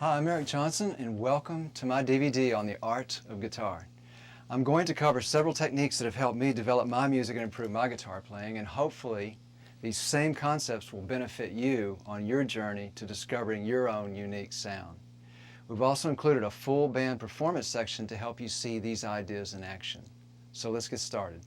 Hi, I'm Eric Johnson, and welcome to my DVD on the art of guitar. I'm going to cover several techniques that have helped me develop my music and improve my guitar playing, and hopefully these same concepts will benefit you on your journey to discovering your own unique sound. We've also included a full band performance section to help you see these ideas in action. So let's get started.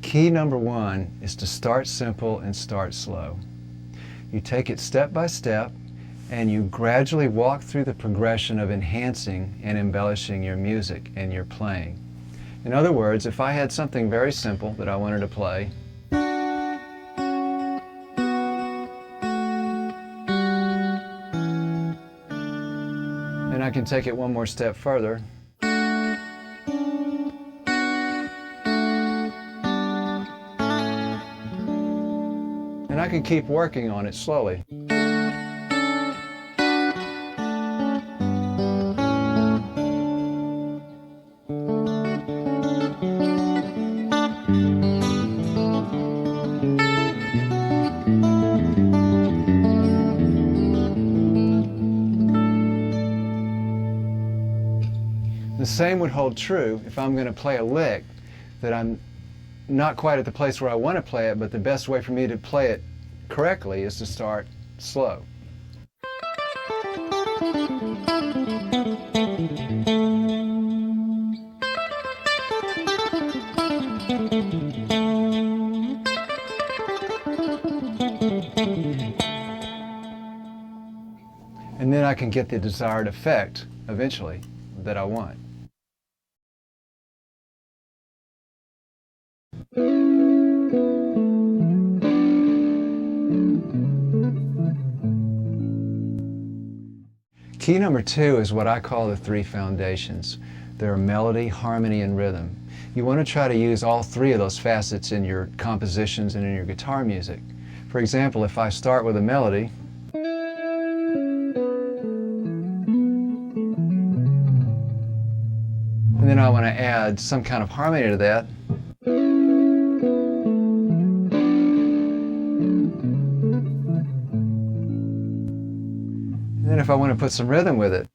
Key number one is to start simple and start slow. You take it step by step and you gradually walk through the progression of enhancing and embellishing your music and your playing. In other words, if I had something very simple that I wanted to play, and I can take it one more step further, and I can keep working on it slowly. The same would hold true if I'm going to play a lick that I'm not quite at the place where I want to play it, but the best way for me to play it correctly is to start slow. And then I can get the desired effect eventually that I want. Key number two is what I call the three foundations. They're melody, harmony, and rhythm. You want to try to use all three of those facets in your compositions and in your guitar music. For example, if I start with a melody, and then I want to add some kind of harmony to that, and then if I want to put some rhythm with it.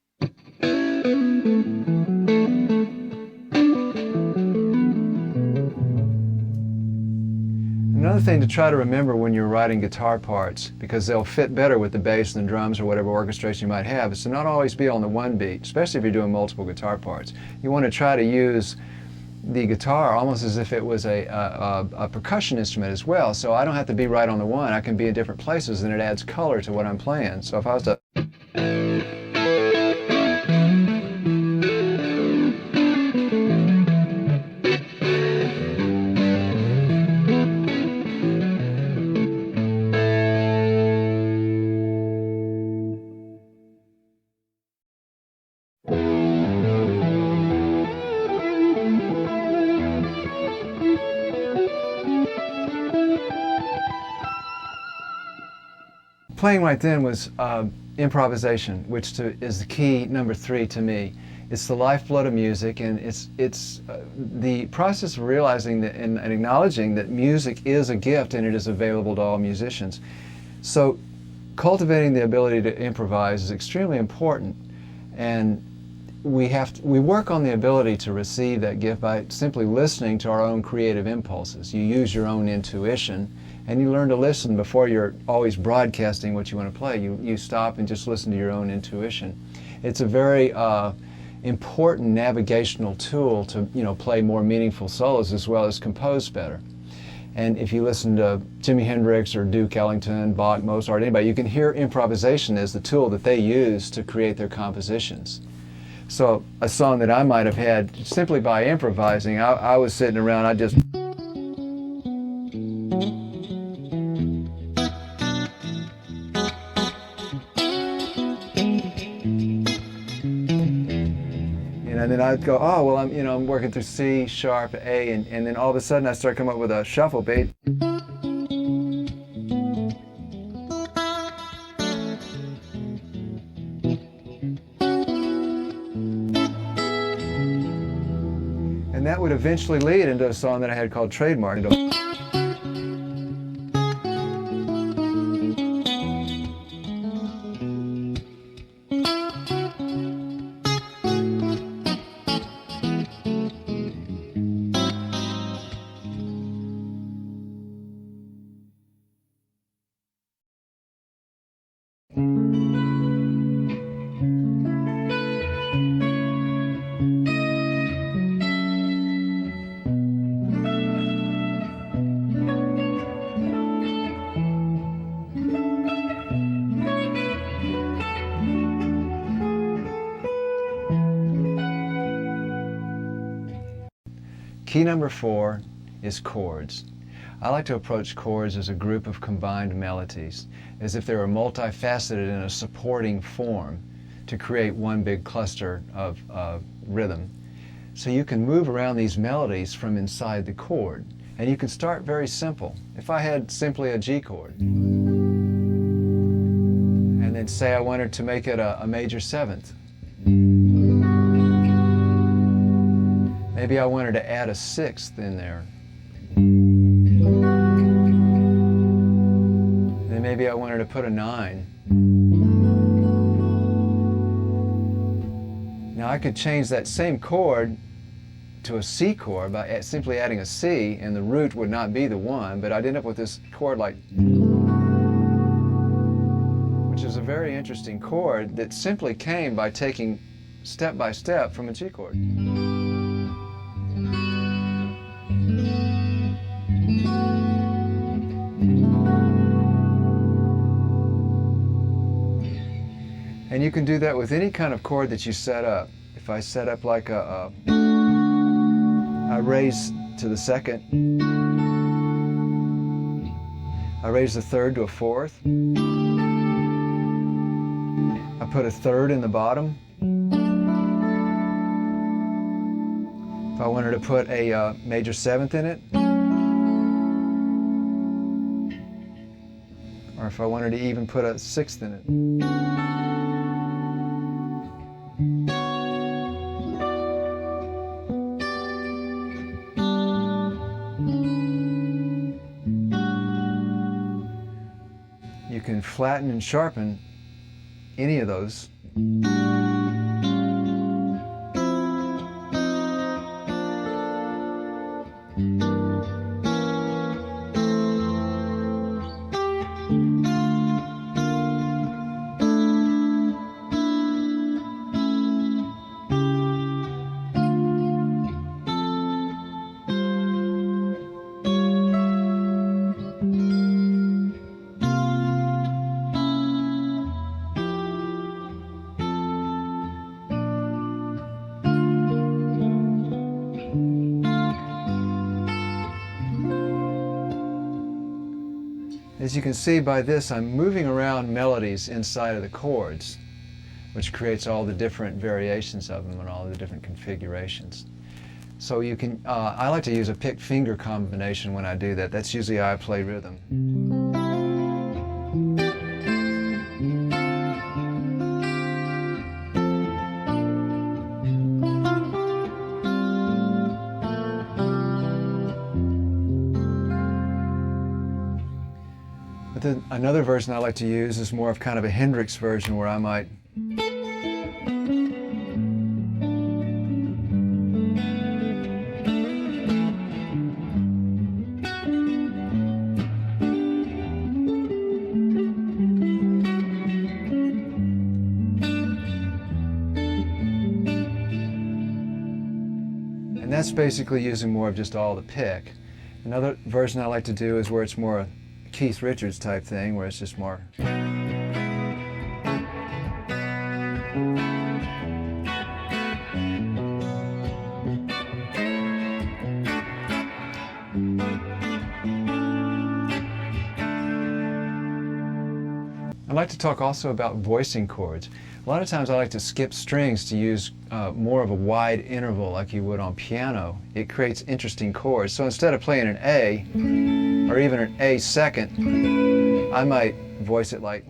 Another thing to try to remember when you're writing guitar parts, because they'll fit better with the bass and the drums or whatever orchestration you might have, is to not always be on the one beat, especially if you're doing multiple guitar parts. You want to try to use the guitar almost as if it was a percussion instrument as well, so I don't have to be right on the one. I can be in different places and it adds color to what I'm playing. So if I was to playing right then was improvisation, which is the key number three to me. It's the lifeblood of music, and it's the process of realizing that and acknowledging that music is a gift and it is available to all musicians. So cultivating the ability to improvise is extremely important, and we work on the ability to receive that gift by simply listening to our own creative impulses. You use your own intuition, and you learn to listen before you're always broadcasting what you want to play. You stop and just listen to your own intuition. It's a very important navigational tool to play more meaningful solos as well as compose better. And if you listen to Jimi Hendrix or Duke Ellington, Bach, Mozart, anybody, you can hear improvisation as the tool that they use to create their compositions. So a song that I might have had simply by improvising, I was sitting around, I just and then I'd go, oh, well, I'm working through C, sharp, A, and then all of a sudden I start coming up with a shuffle beat. And And that would eventually lead into a song that I had called Trademark. Key number 4 is chords. I like to approach chords as a group of combined melodies, as if they were multifaceted in a supporting form to create one big cluster of rhythm. So you can move around these melodies from inside the chord, and you can start very simple. If I had simply a G chord, and then say I wanted to make it a major 7th, maybe I wanted to add a 6th in there. Then maybe I wanted to put a 9. Now I could change that same chord to a C chord by simply adding a C, and the root would not be the 1, but I'd end up with this chord like, which is a very interesting chord that simply came by taking step by step from a G chord. And you can do that with any kind of chord that you set up. If I set up like I raise to the 2nd, I raise the 3rd to a 4th, I put a 3rd in the bottom. If I wanted to put a major 7th in it, or if I wanted to even put a 6th in it. You can flatten and sharpen any of those. As you can see by this, I'm moving around melodies inside of the chords, which creates all the different variations of them and all the different configurations. So you can, I like to use a pick finger combination when I do that. That's usually how I play rhythm. But then another version I like to use is more of kind of a Hendrix version, where I might and that's basically using more of just all the pick. Another version I like to do is where it's more a Keith Richards type thing, where it's just more. I'd like to talk also about voicing chords. A lot of times I like to skip strings to use more of a wide interval like you would on piano. It creates interesting chords. So instead of playing an A, or even an A second, I might voice it like.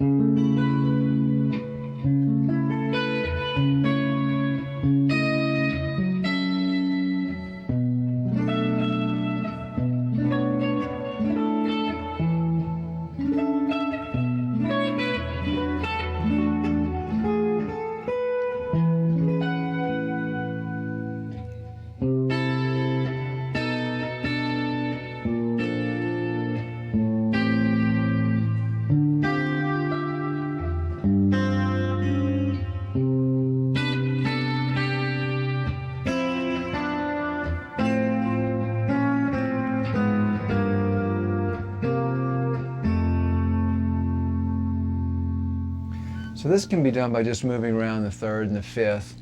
So this can be done by just moving around the third and the fifth,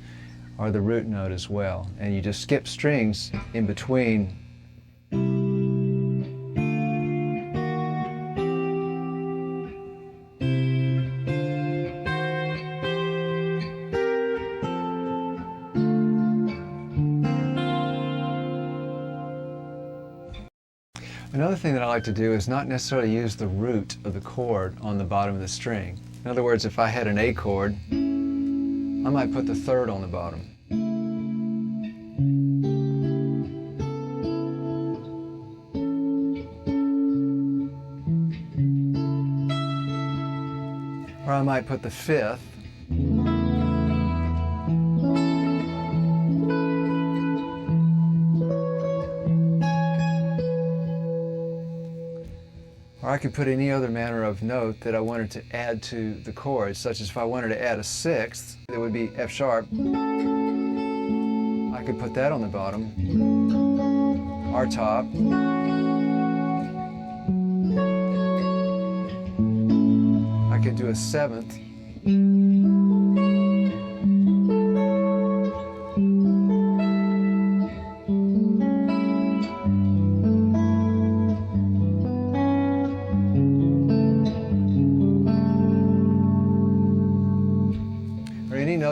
or the root note as well. And you just skip strings in between. Another thing that I like to do is not necessarily use the root of the chord on the bottom of the string. In other words, if I had an A chord, I might put the third on the bottom. Or I might put the fifth. Or I could put any other manner of note that I wanted to add to the chord, such as if I wanted to add a sixth, it would be F sharp. I could put that on the bottom, or top. I could do a seventh.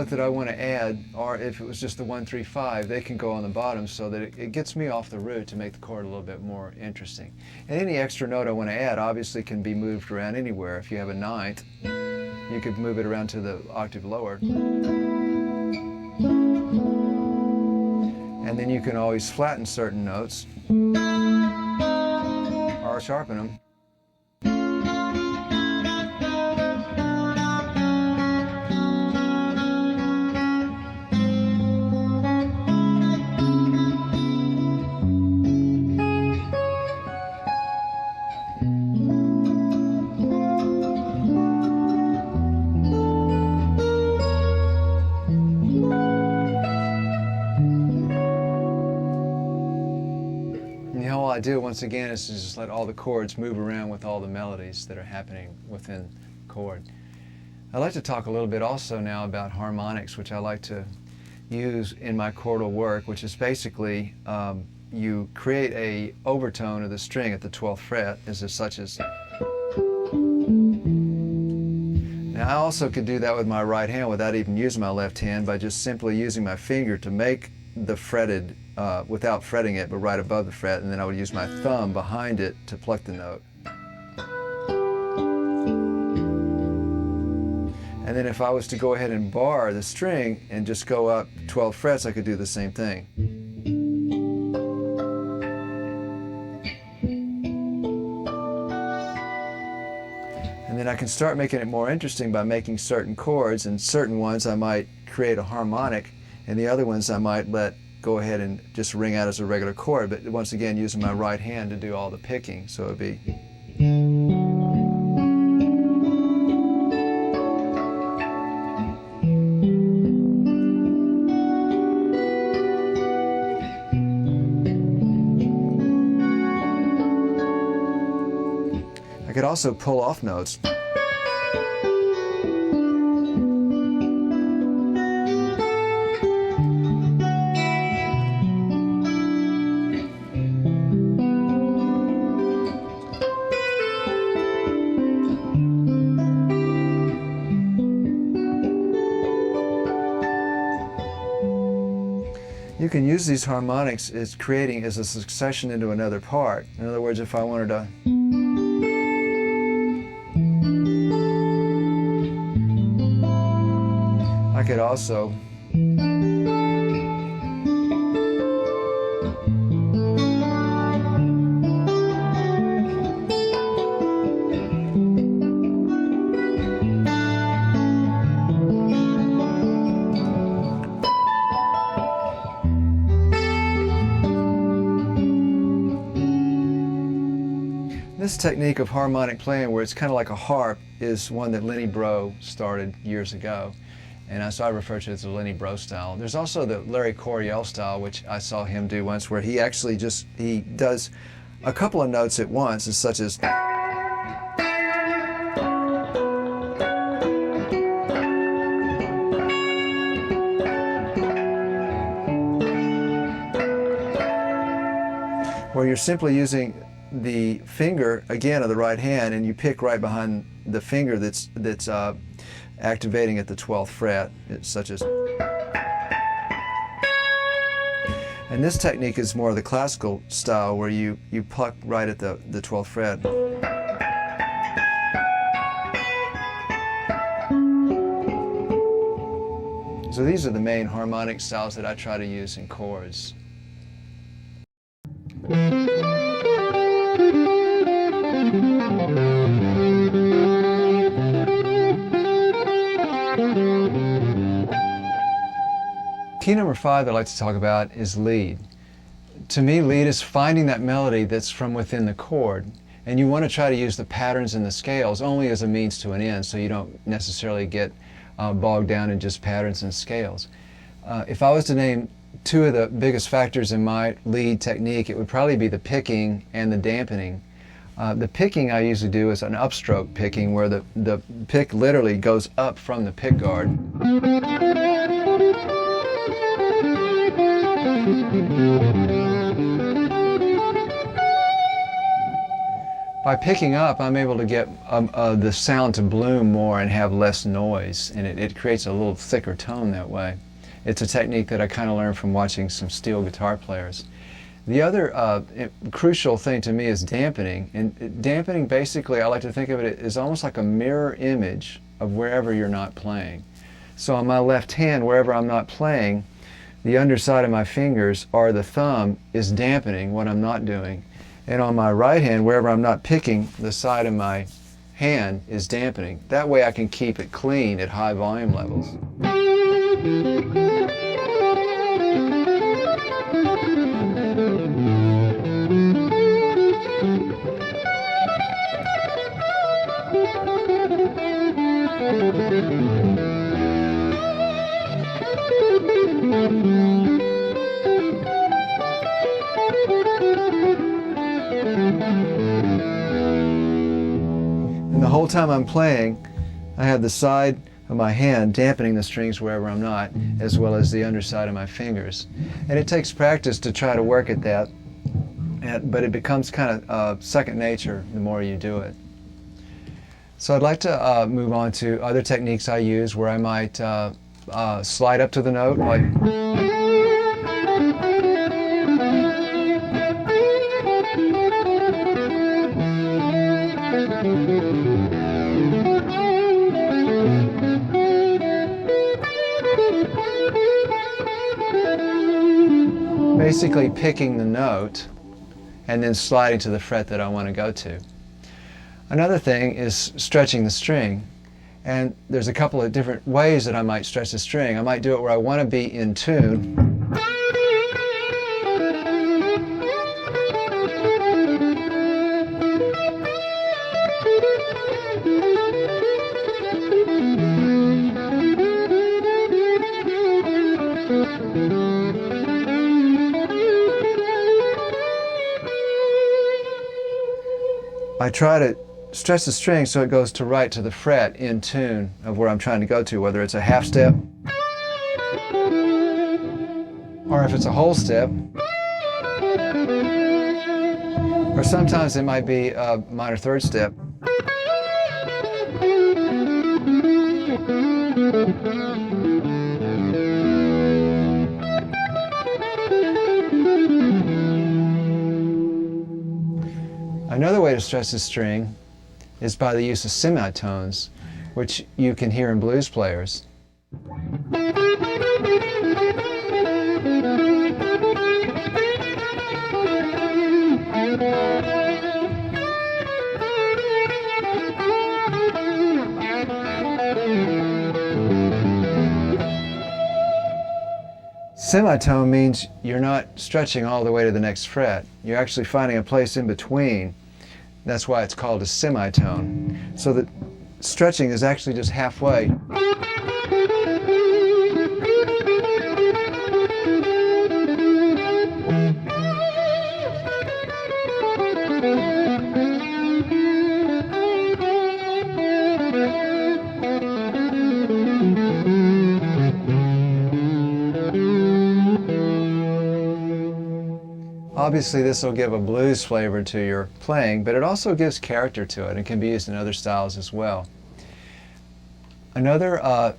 That I want to add, or if it was just the 1, 3, 5, they can go on the bottom so that it gets me off the root to make the chord a little bit more interesting. And any extra note I want to add obviously can be moved around anywhere. If you have a ninth, you could move it around to the octave lower. And then you can always flatten certain notes or sharpen them. Idea once again is to just let all the chords move around with all the melodies that are happening within the chord. I'd like to talk a little bit also now about harmonics, which I like to use in my chordal work, which is basically you create a overtone of the string at the 12th fret, such as. Now I also could do that with my right hand without even using my left hand, by just simply using my finger to make the fretted, without fretting it, but right above the fret, and then I would use my thumb behind it to pluck the note. And then if I was to go ahead and bar the string and just go up 12 frets, I could do the same thing. And then I can start making it more interesting by making certain chords, and certain ones I might create a harmonic, and the other ones I might let go ahead and just ring out as a regular chord, but once again using my right hand to do all the picking. So it would be. I could also pull off notes. You can use these harmonics as creating as a succession into another part. In other words, if I wanted to I could also This technique of harmonic playing, where it's kind of like a harp, is one that Lenny Breau started years ago. And so I refer to it as the Lenny Breau style. There's also the Larry Coryell style, which I saw him do once, where he actually he does a couple of notes at once, such as. where you're simply using the finger, again, of the right hand, and you pick right behind the finger that's activating at the 12th fret, such as. And this technique is more of the classical style, where you pluck right at the 12th fret. So these are the main harmonic styles that I try to use in chords. Key number 5 that I like to talk about is lead. To me, lead is finding that melody that's from within the chord, and you want to try to use the patterns and the scales only as a means to an end, so you don't necessarily get bogged down in just patterns and scales. If I was to name two of the biggest factors in my lead technique, it would probably be the picking and the dampening. The picking I usually do is an upstroke picking, where the pick literally goes up from the pick guard. By picking up, I'm able to get the sound to bloom more and have less noise, and it creates a little thicker tone that way. It's a technique that I kind of learned from watching some steel guitar players. The other crucial thing to me is dampening, and dampening, basically, I like to think of it as almost like a mirror image of wherever you're not playing. So on my left hand, wherever I'm not playing, the underside of my fingers or the thumb is dampening what I'm not doing. And on my right hand, wherever I'm not picking, the side of my hand is dampening. That way I can keep it clean at high volume levels. And the whole time I'm playing, I have the side of my hand dampening the strings wherever I'm not, as well as the underside of my fingers. And it takes practice to try to work at that, but it becomes kind of second nature the more you do it. So I'd like to move on to other techniques I use, where I might slide up to the note, like. Basically picking the note and then sliding to the fret that I want to go to. Another thing is stretching the string, and there's a couple of different ways that I might stretch the string. I might do it where I want to be in tune. I try to stretch the string so it goes to right to the fret in tune of where I'm trying to go to, whether it's a half step or if it's a whole step, or sometimes it might be a minor third step. Another way to stretch the string is by the use of semitones, which you can hear in blues players. Semitone means you're not stretching all the way to the next fret. You're actually finding a place in between. That's why it's called a semitone. So that stretching is actually just halfway. obviously this will give a blues flavor to your playing, but it also gives character to it and can be used in other styles as well. Another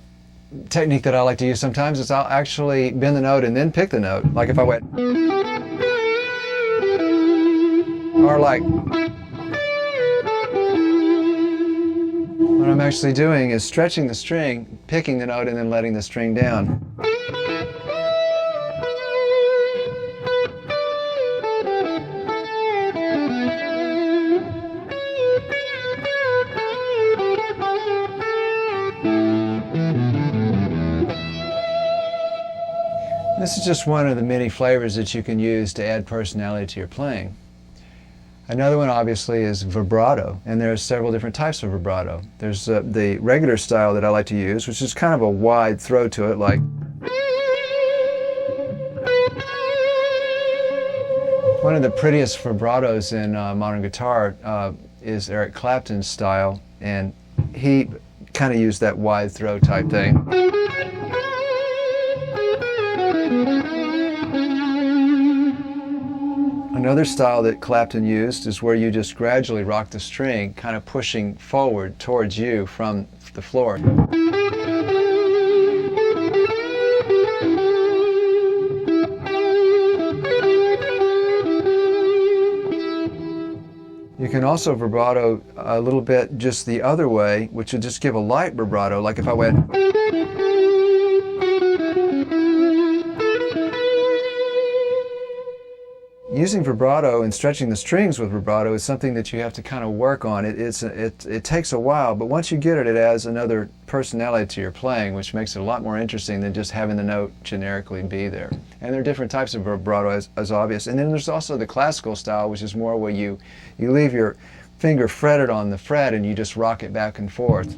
technique that I like to use sometimes is I'll actually bend the note and then pick the note. Like if I went, or like, what I'm actually doing is stretching the string, picking the note, and then letting the string down. This is just one of the many flavors that you can use to add personality to your playing. Another one obviously is vibrato, and there are several different types of vibrato. There's the regular style that I like to use, which is kind of a wide throw to it, like. One of the prettiest vibratos in modern guitar is Eric Clapton's style, and he kind of used that wide throw type thing. Another style that Clapton used is where you just gradually rock the string, kind of pushing forward towards you from the floor. You can also vibrato a little bit just the other way, which would just give a light vibrato, like if I went. Using vibrato and stretching the strings with vibrato is something that you have to kind of work on. It takes a while, but once you get it, it adds another personality to your playing, which makes it a lot more interesting than just having the note generically be there. And there are different types of vibrato, as obvious. And then there's also the classical style, which is more where you leave your finger fretted on the fret and you just rock it back and forth.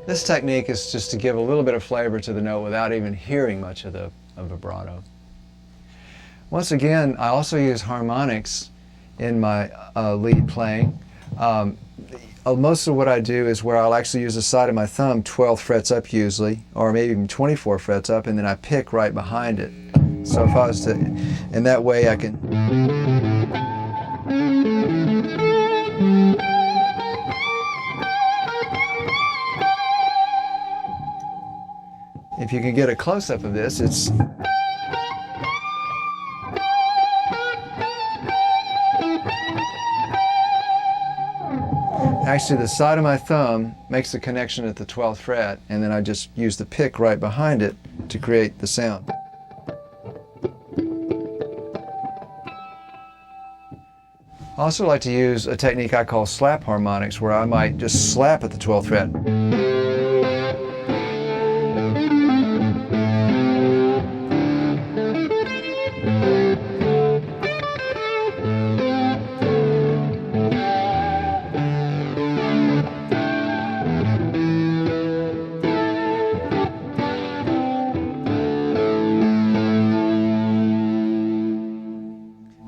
This technique is just to give a little bit of flavor to the note without even hearing much of the vibrato. Once again, I also use harmonics in my lead playing. Most of what I do is where I'll actually use the side of my thumb 12 frets up usually, or maybe even 24 frets up, and then I pick right behind it. So if I was to, in that way I can. If you can get a close-up of this, it's. Actually, the side of my thumb makes the connection at the 12th fret, and then I just use the pick right behind it to create the sound. I also like to use a technique I call slap harmonics, where I might just slap at the 12th fret.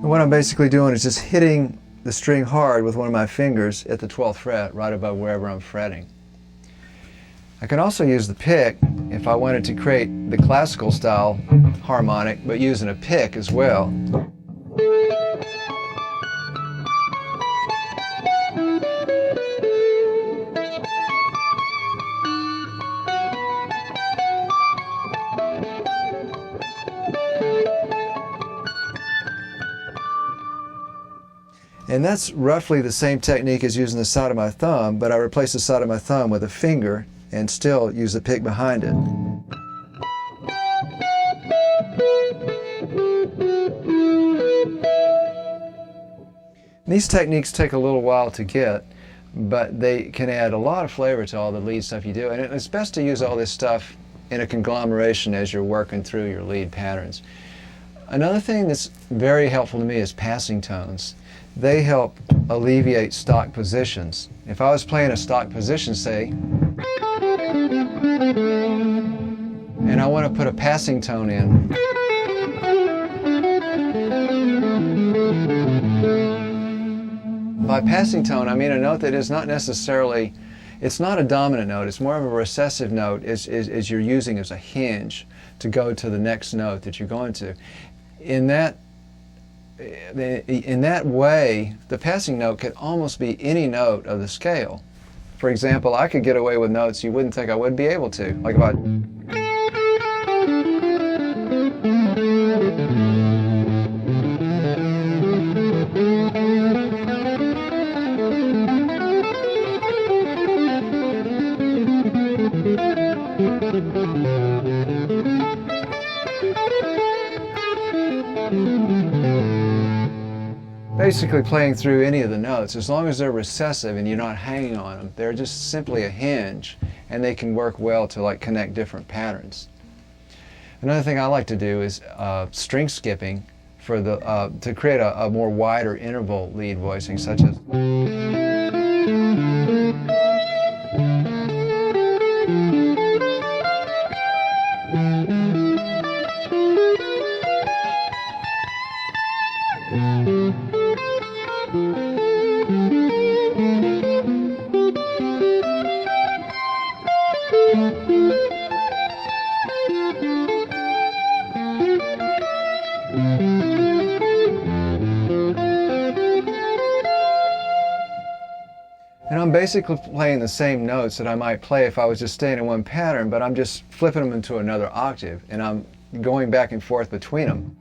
What I'm basically doing is just hitting the string hard with one of my fingers at the 12th fret, right above wherever I'm fretting. I can also use the pick if I wanted to create the classical style harmonic, but using a pick as well. And that's roughly the same technique as using the side of my thumb, but I replace the side of my thumb with a finger and still use the pick behind it. These techniques take a little while to get, but they can add a lot of flavor to all the lead stuff you do. And it's best to use all this stuff in a conglomeration as you're working through your lead patterns. Another thing that's very helpful to me is passing tones. They help alleviate stock positions. If I was playing a stock position, say, and I want to put a passing tone in, by passing tone, I mean a note that is not necessarily, it's not a dominant note, it's more of a recessive note as you're using as a hinge to go to the next note that you're going to. In that way, the passing note could almost be any note of the scale. For example, I could get away with notes you wouldn't think I would be able to, like if I... Basically playing through any of the notes, as long as they're recessive and you're not hanging on them, they're just simply a hinge, and they can work well to like connect different patterns. Another thing I like to do is string skipping for the to create a more wider interval lead voicing, such as. And I'm basically playing the same notes that I might play if I was just staying in one pattern, but I'm just flipping them into another octave, and I'm going back and forth between them.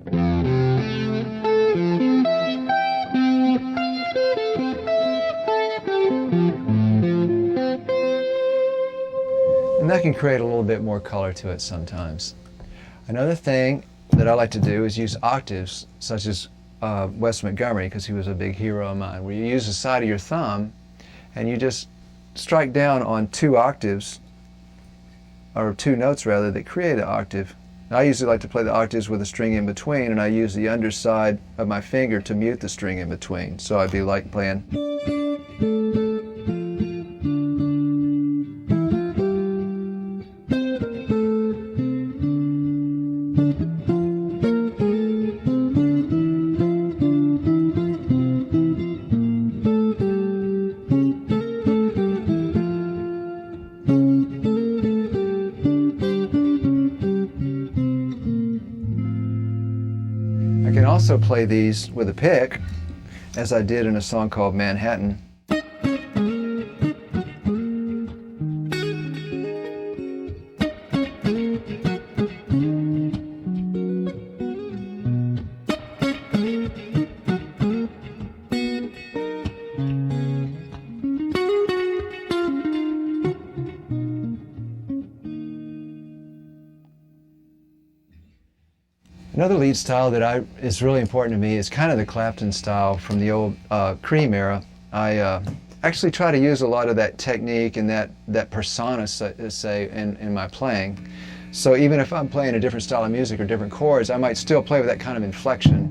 And that can create a little bit more color to it sometimes. Another thing that I like to do is use octaves, such as Wes Montgomery, because he was a big hero of mine, where you use the side of your thumb and you just strike down on two octaves, or two notes rather, that create an octave. I usually like to play the octaves with a string in between, and I use the underside of my finger to mute the string in between. So I'd be like playing. I can also play these with a pick, as I did in a song called Manhattan. Another lead style that is really important to me is kind of the Clapton style from the old Cream era. I actually try to use a lot of that technique and that persona, say, in my playing. So even if I'm playing a different style of music or different chords, I might still play with that kind of inflection.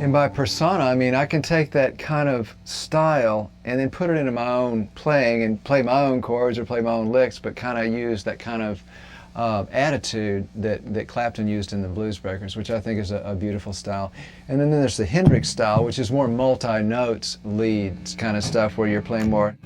And by persona, I mean I can take that kind of style and then put it into my own playing and play my own chords or play my own licks, but kind of use that kind of attitude that Clapton used in the Blues Breakers, which I think is a beautiful style. And then there's the Hendrix style, which is more multi-notes lead kind of stuff where you're playing more.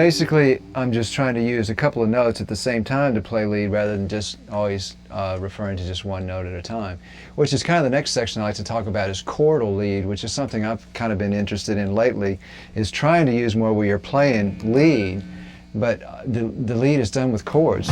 basically, I'm just trying to use a couple of notes at the same time to play lead rather than just always referring to just one note at a time. Which is kind of the next section I like to talk about is chordal lead, which is something I've kind of been interested in lately, is trying to use more where you're playing lead, but the lead is done with chords.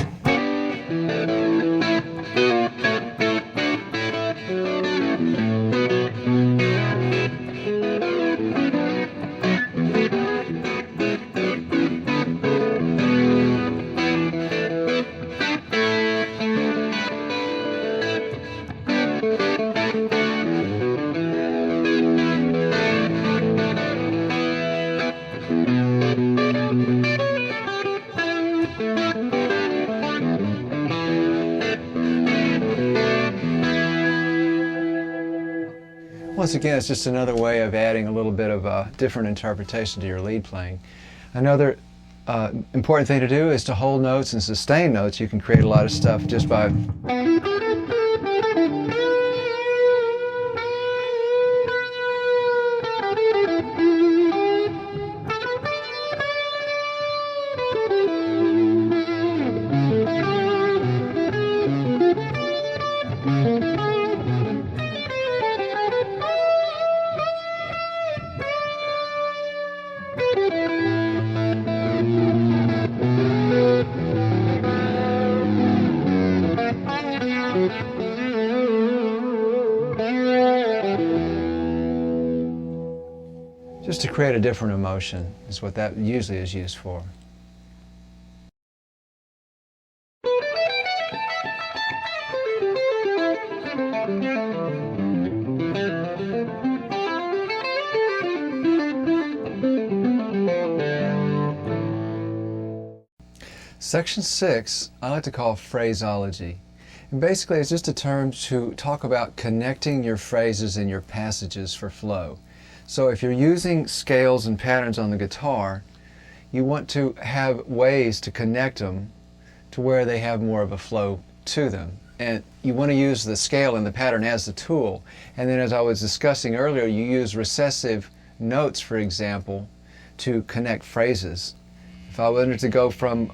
Once again, it's just another way of adding a little bit of a different interpretation to your lead playing. Another important thing to do is to hold notes and sustain notes. You can create a lot of stuff just by just to create a different emotion is what that usually is used for. Section 6, I like to call phraseology. And basically it's just a term to talk about connecting your phrases and your passages for flow. So if you're using scales and patterns on the guitar, you want to have ways to connect them to where they have more of a flow to them. And you want to use the scale and the pattern as the tool. And then as I was discussing earlier, you use recessive notes, for example, to connect phrases. If I wanted to go from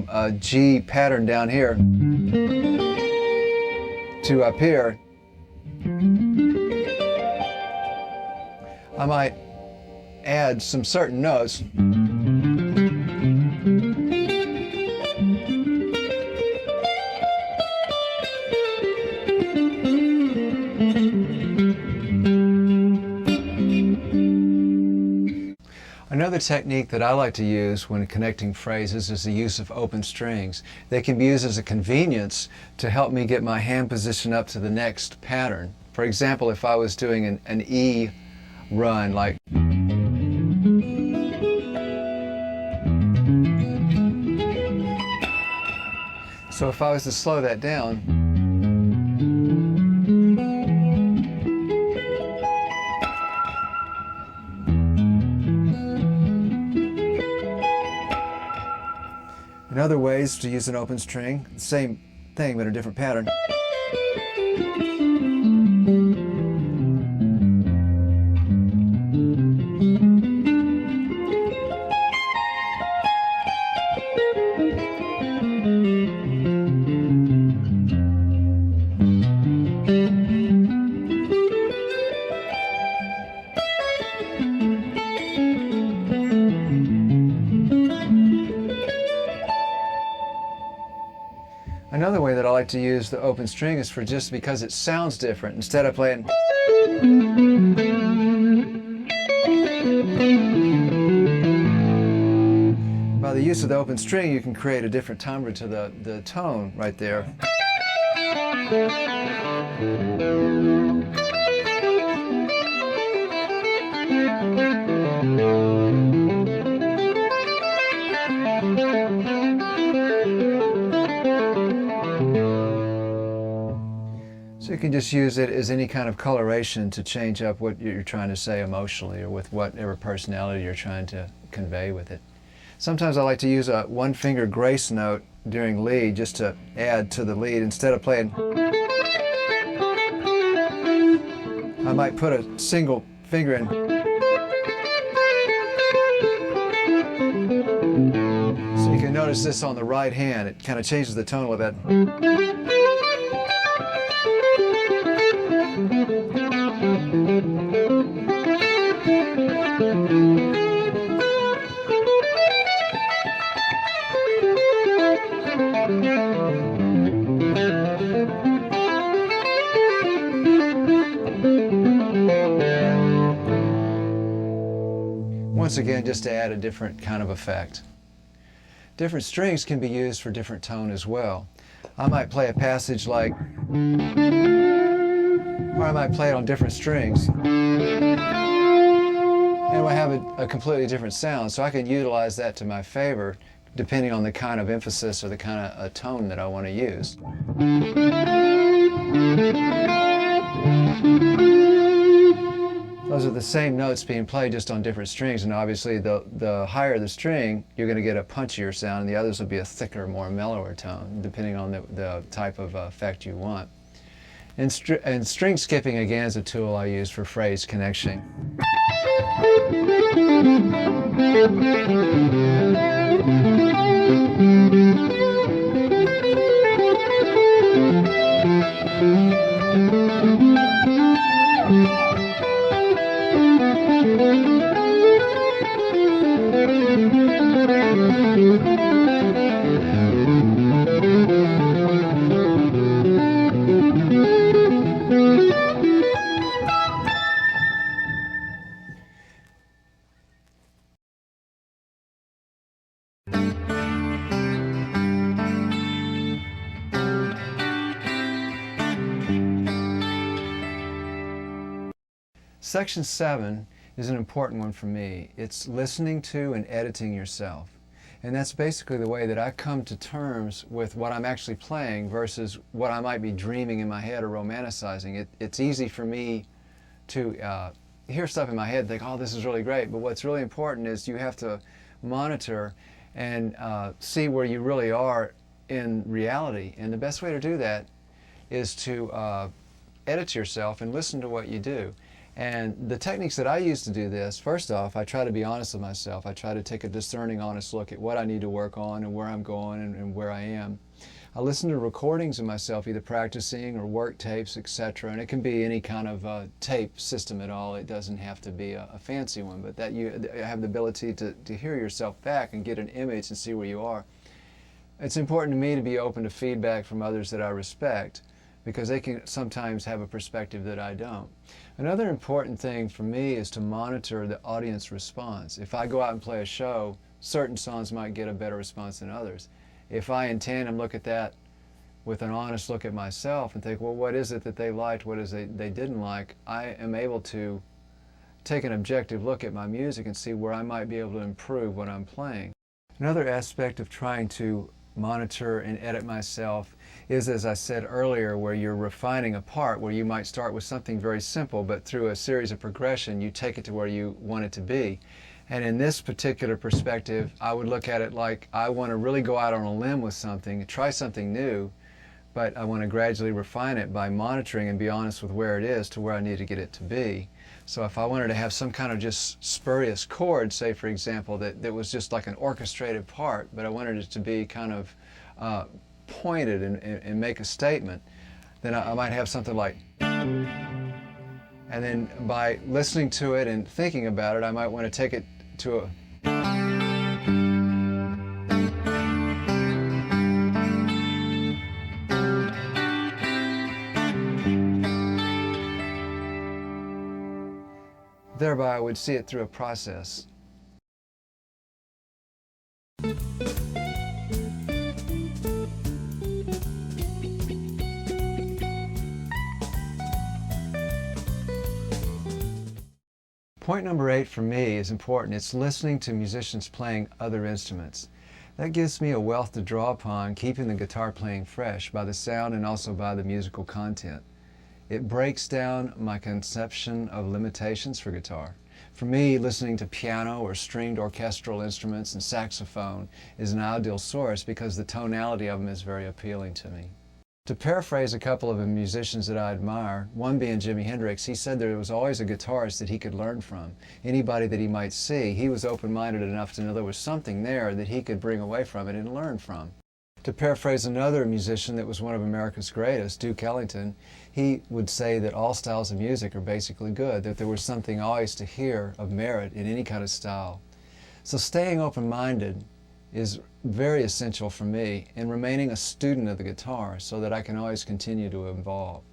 a G pattern down here to up here, I might add some certain notes. Another technique that I like to use when connecting phrases is the use of open strings. They can be used as a convenience to help me get my hand position up to the next pattern. For example, if I was doing an E run, like so if I was to slow that down, another way is to use an open string, the same thing but a different pattern. Another way that I like to use the open string is for just because it sounds different. Instead of playing by the use of the open string, you can create a different timbre to the tone right there. So you can just use it as any kind of coloration to change up what you're trying to say emotionally or with whatever personality you're trying to convey with it. Sometimes I like to use a one-finger grace note during lead just to add to the lead. Instead of playing, I might put a single finger in. notice this on the right hand. It kind of changes the tone with that. Once again, just to add a different kind of effect. Different strings can be used for different tone as well. I might play a passage like, or I might play it on different strings, and it will have a completely different sound, so I can utilize that to my favor depending on the kind of emphasis or the kind of tone that I want to use. Those are the same notes being played just on different strings, and obviously the higher the string, you're going to get a punchier sound, and the others will be a thicker, more mellower tone, depending on the type of effect you want. And string skipping, again, is a tool I use for phrase connection. Section 7 is an important one for me. It's listening to and editing yourself. And that's basically the way that I come to terms with what I'm actually playing versus what I might be dreaming in my head or romanticizing. It's easy for me to hear stuff in my head and think, oh, this is really great. But what's really important is you have to monitor and see where you really are in reality. And the best way to do that is to edit yourself and listen to what you do. And the techniques that I use to do this, first off, I try to be honest with myself. I try to take a discerning, honest look at what I need to work on and where I'm going and where I am. I listen to recordings of myself, either practicing or work tapes, etc. And it can be any kind of tape system at all. It doesn't have to be a fancy one, but that you have the ability to hear yourself back and get an image and see where you are. It's important to me to be open to feedback from others that I respect, because they can sometimes have a perspective that I don't. Another important thing for me is to monitor the audience response. If I go out and play a show, certain songs might get a better response than others. If I in tandem look at that with an honest look at myself and think, well, what is it that they liked, what is it they didn't like, I am able to take an objective look at my music and see where I might be able to improve what I'm playing. Another aspect of trying to monitor and edit myself is, as I said earlier, where you're refining a part, where you might start with something very simple, but through a series of progression you take it to where you want it to be. And in this particular perspective, I would look at it like I want to really go out on a limb with something, try something new, but I want to gradually refine it by monitoring and be honest with where it is to where I need to get it to be. So if I wanted to have some kind of just spurious chord, say for example, that was just like an orchestrated part, but I wanted it to be kind of pointed and make a statement, then I might have something like, and then by listening to it and thinking about it, I might want to take it to a, thereby I would see it through a process. Point number 8 for me is important. It's listening to musicians playing other instruments. That gives me a wealth to draw upon, keeping the guitar playing fresh by the sound and also by the musical content. It breaks down my conception of limitations for guitar. For me, listening to piano or stringed orchestral instruments and saxophone is an ideal source because the tonality of them is very appealing to me. To paraphrase a couple of the musicians that I admire, one being Jimi Hendrix, he said there was always a guitarist that he could learn from. Anybody that he might see, he was open-minded enough to know there was something there that he could bring away from it and learn from. To paraphrase another musician that was one of America's greatest, Duke Ellington, he would say that all styles of music are basically good, that there was something always to hear of merit in any kind of style. So staying open-minded is very essential for me, and remaining a student of the guitar so that I can always continue to evolve.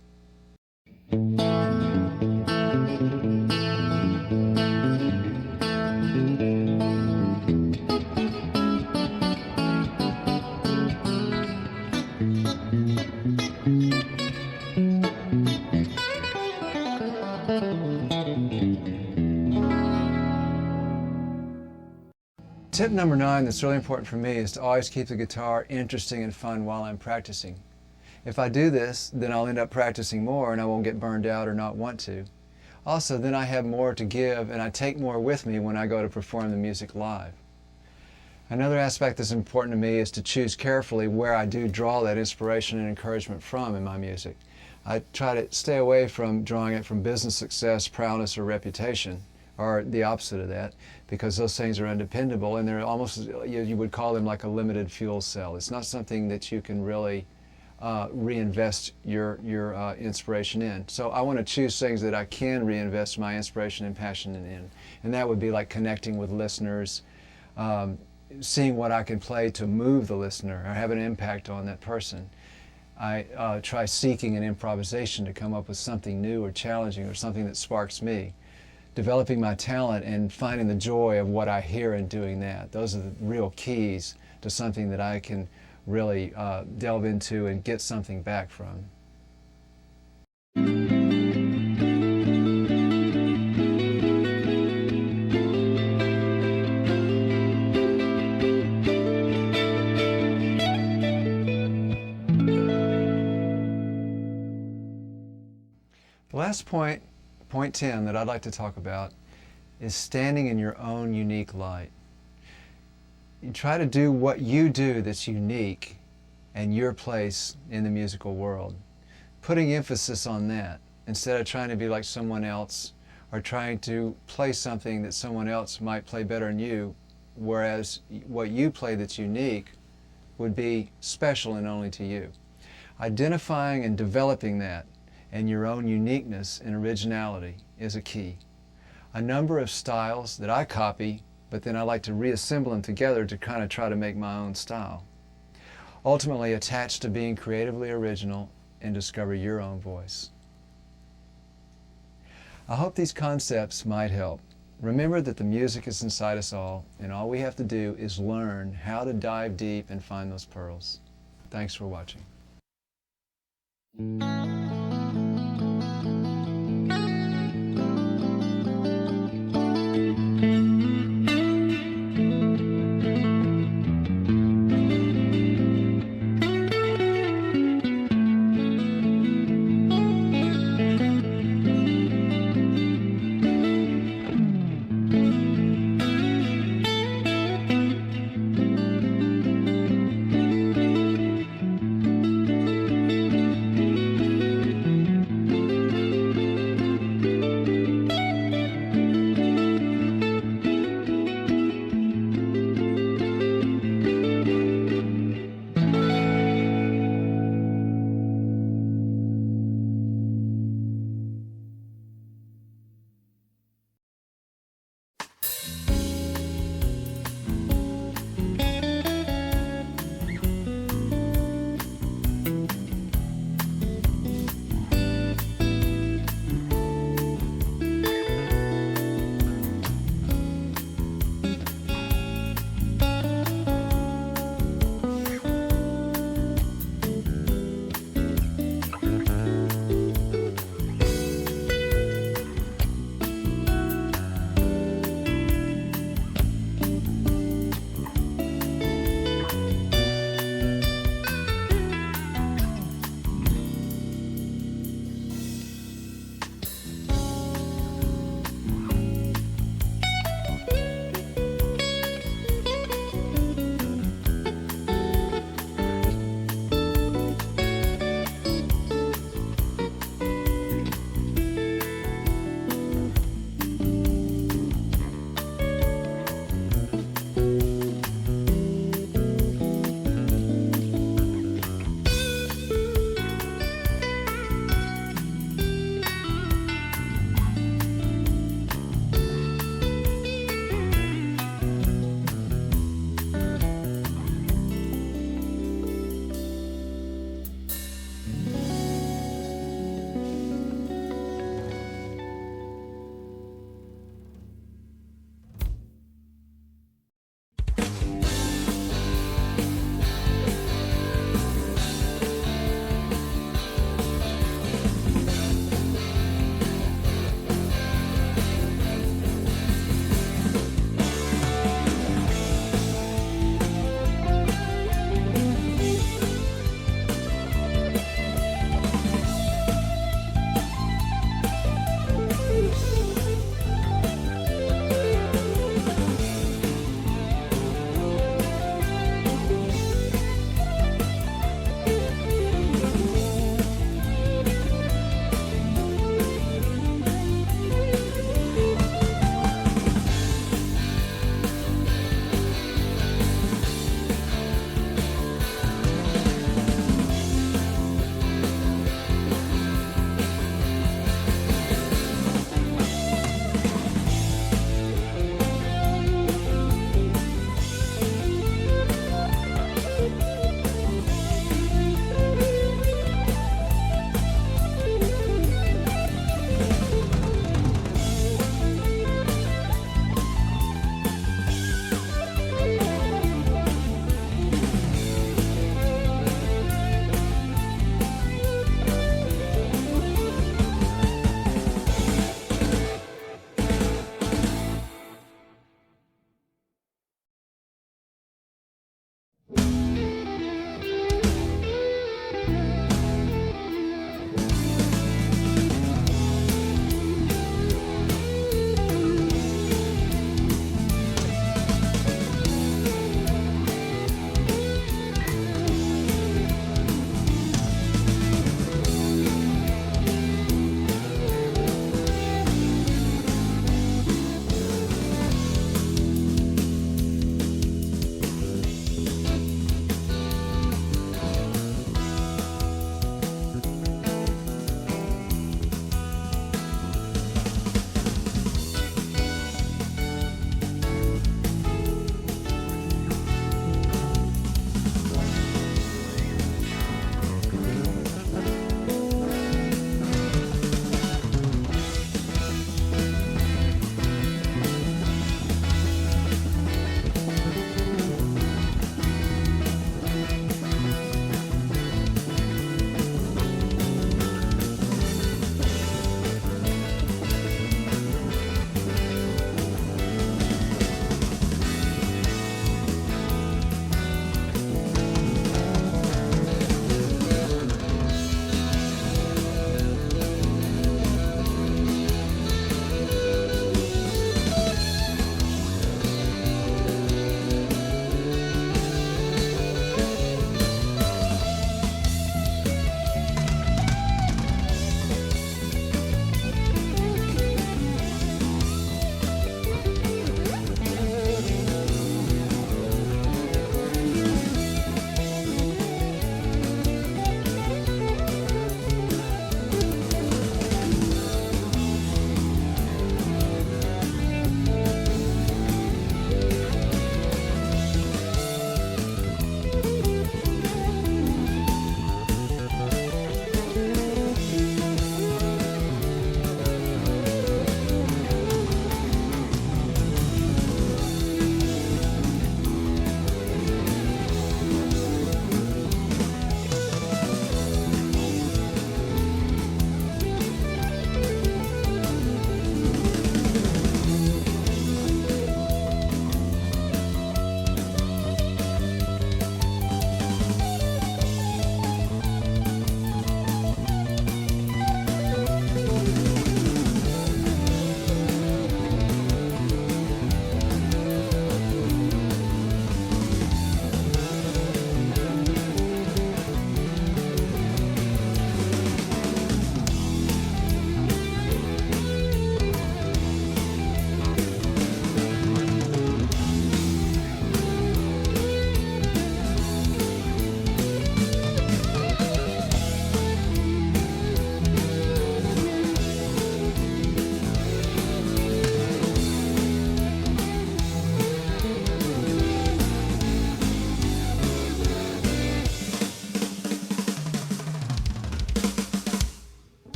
Tip number 9 that's really important for me is to always keep the guitar interesting and fun while I'm practicing. If I do this, then I'll end up practicing more and I won't get burned out or not want to. Also, then I have more to give and I take more with me when I go to perform the music live. Another aspect that's important to me is to choose carefully where I do draw that inspiration and encouragement from in my music. I try to stay away from drawing it from business success, prowess, or reputation, or the opposite of that, because those things are undependable and they're almost, you would call them like a limited fuel cell. It's not something that you can really reinvest your inspiration in. So I want to choose things that I can reinvest my inspiration and passion in. And that would be like connecting with listeners, seeing what I can play to move the listener or have an impact on that person. I try seeking an improvisation to come up with something new or challenging or something that sparks me. Developing my talent and finding the joy of what I hear in doing that. Those are the real keys to something that I can really delve into and get something back from. The last point, point 10, that I'd like to talk about is standing in your own unique light. You try to do what you do that's unique and your place in the musical world. Putting emphasis on that instead of trying to be like someone else or trying to play something that someone else might play better than you, whereas what you play that's unique would be special and only to you. Identifying and developing that and your own uniqueness and originality is a key. A number of styles that I copy, but then I like to reassemble them together to kind of try to make my own style. Ultimately attached to being creatively original and discover your own voice. I hope these concepts might help. Remember that the music is inside us all, and all we have to do is learn how to dive deep and find those pearls. Thanks for watching.